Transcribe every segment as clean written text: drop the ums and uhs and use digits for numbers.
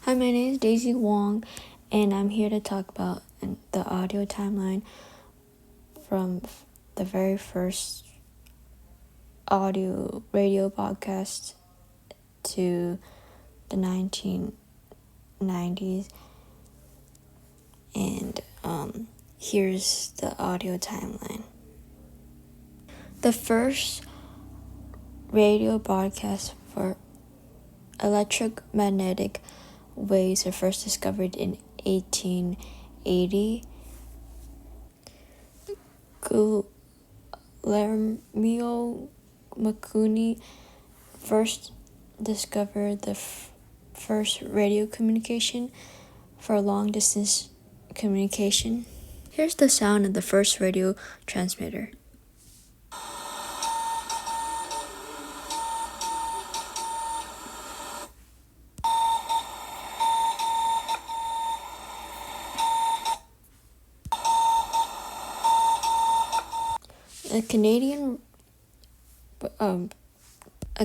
Hi, my name is Daisy Wong, and I'm here to talk about the audio timeline from the very first audio radio podcast to the 1990s. And here's the audio timeline. The first radio broadcast for electromagnetic waves were first discovered in 1880. Guglielmo Marconi first discovered the first radio communication for long-distance communication. Here's the sound of the first radio transmitter. A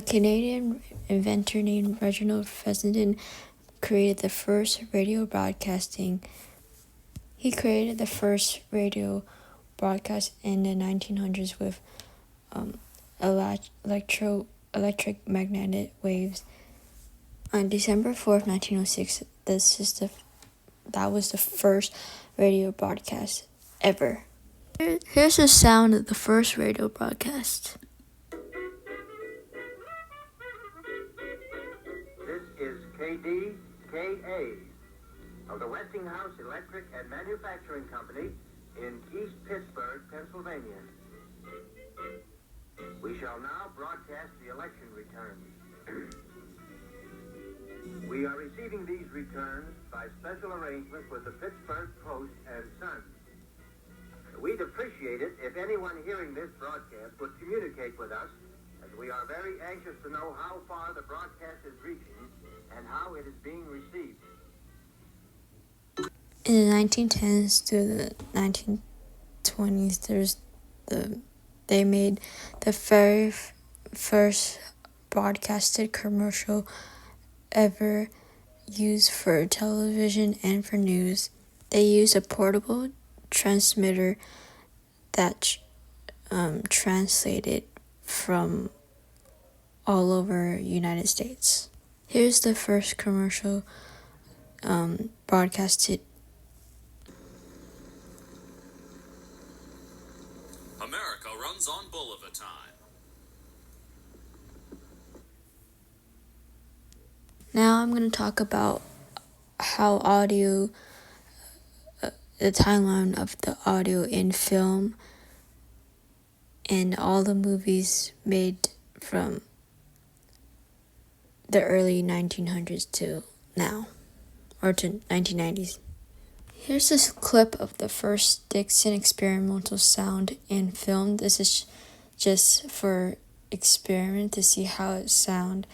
Canadian inventor named Reginald Fessenden created the first radio broadcasting. He created the first radio broadcast in the 1900s with electromagnetic waves. On December 4th, 1906, that was the first radio broadcast ever. Here's the sound of the first radio broadcast. This is KDKA of the Westinghouse Electric and Manufacturing Company in East Pittsburgh, Pennsylvania. We shall now broadcast the election returns. We are receiving these returns by special arrangement with the Pittsburgh Post and Sun. We'd appreciate it if anyone hearing this broadcast would communicate with us, as we are very anxious to know how far the broadcast is reaching and how it is being received. In the 1910s to the 1920s, they made the very first broadcasted commercial ever used for television and for news. They used a portable transmitter that translated from all over United States. Here's the first commercial broadcasted. America runs on Bolivar time. Now I'm going to talk about how audio, the timeline of the audio in film and all the movies made from the early 1900s to now, or to 1990s. Here's this clip of the first Dixon experimental sound in film. This is just for experiment to see how it sounds,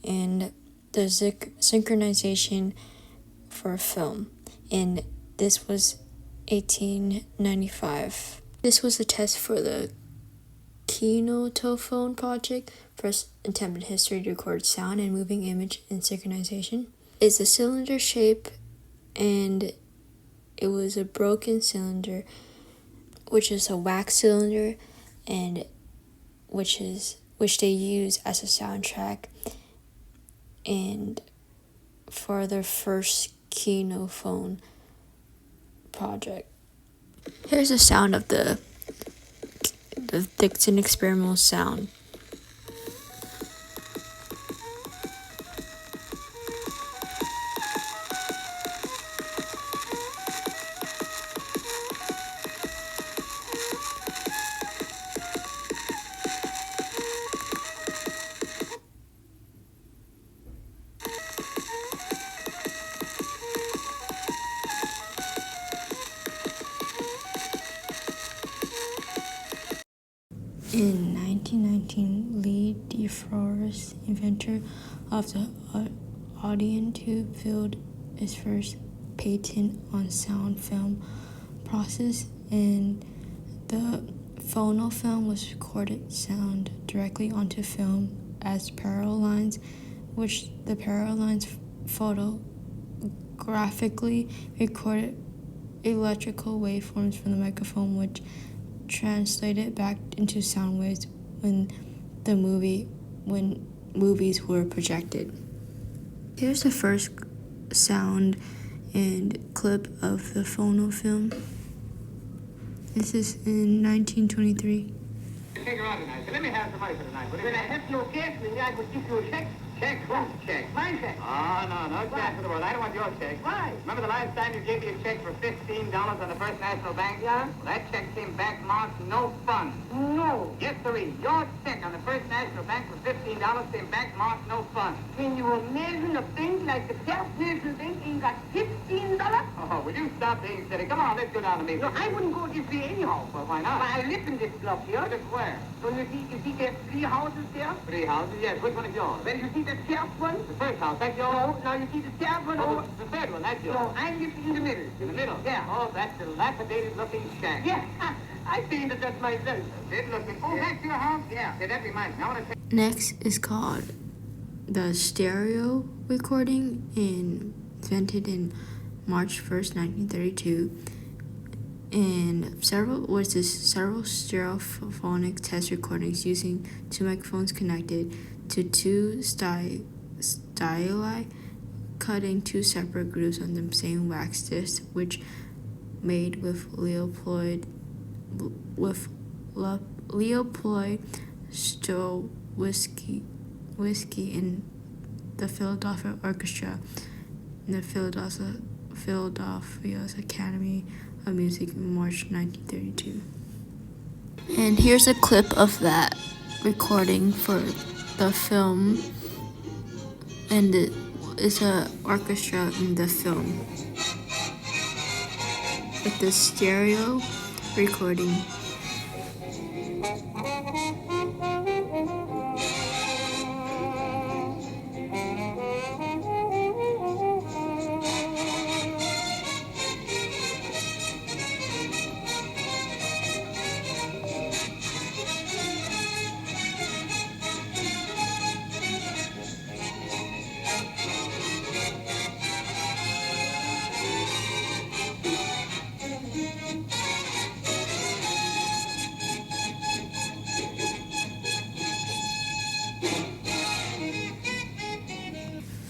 and the synchronization for film. And this was 1895. This was a test for the Kinetophone project, first attempt in history to record sound and moving image in synchronization. It's a cylinder shape, and it was a broken cylinder, which is a wax cylinder, and which they use as a soundtrack and for their first Kinetophone project. Here's the sound of the Dixon experimental sound. In 1919, Lee DeForest, inventor of the Audion tube, filed his first patent on sound film process, and the phonofilm was recorded sound directly onto film as parallel lines, which the parallel lines photo graphically recorded electrical waveforms from the microphone, which translated back into sound waves when movies were projected. Here's the first sound and clip of the phono film. This is in 1923. Take her out tonight. Let me have some money for tonight. When I have no cash, maybe I could give you a check. Check? What check? My check. Oh, no cash in the world. I don't want your check. Why? Remember the last time you gave me a check for $15 on the First National Bank? Yeah? Well, that check came back marked no funds. No. Yes, sirree. Your check on the First National Bank for $15 came back marked no funds. Can you imagine a bank like the First National Bank ain't got $15? Oh, will you stop being silly? Come on, let's go down to me. No, I wouldn't go this way anyhow. Well, why not? Why, I live in this block here. Live where? Well, you see there's 3 houses there? 3 houses? Yes. Which one is yours? Well, you see the first one? The first house. That's yours? No, now you see the third one? Oh, the third one. That's yours? No, I live in the middle. In the middle? Yeah. Oh, that's the dilapidated-looking shack. Yeah. I think that's myself. Good looking. Oh, yeah. That's your house? Yeah. Okay, that reminds me. I want to say... Next is called the stereo recording, invented in March 1st, 1932. And several stereophonic test recordings using 2 microphones connected to 2 styli, cutting 2 separate grooves on the same wax disc, which made with Leopold Stowowski in the Philadelphia Orchestra and the Philadelphia's Academy of Music in March 1932. And here's a clip of that recording for the film, and it's an orchestra in the film with the stereo recording.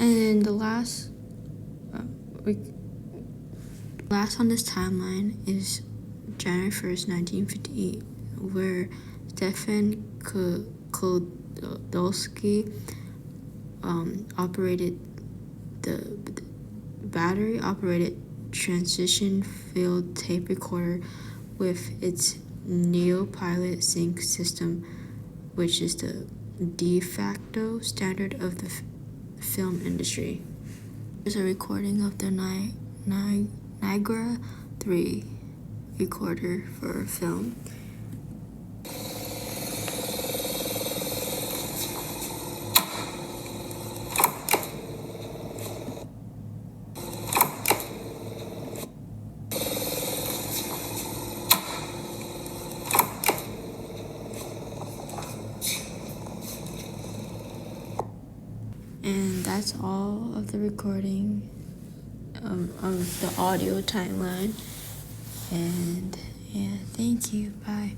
And the last on this timeline is January 1st, 1958, where Stefan Kodolsky operated the battery-operated transition field tape recorder with its NeoPilot sync system, which is the de facto standard of the film industry. There's a recording of the Niagara 3 recorder for film. And that's all of the recording of the audio timeline. And yeah, thank you. Bye.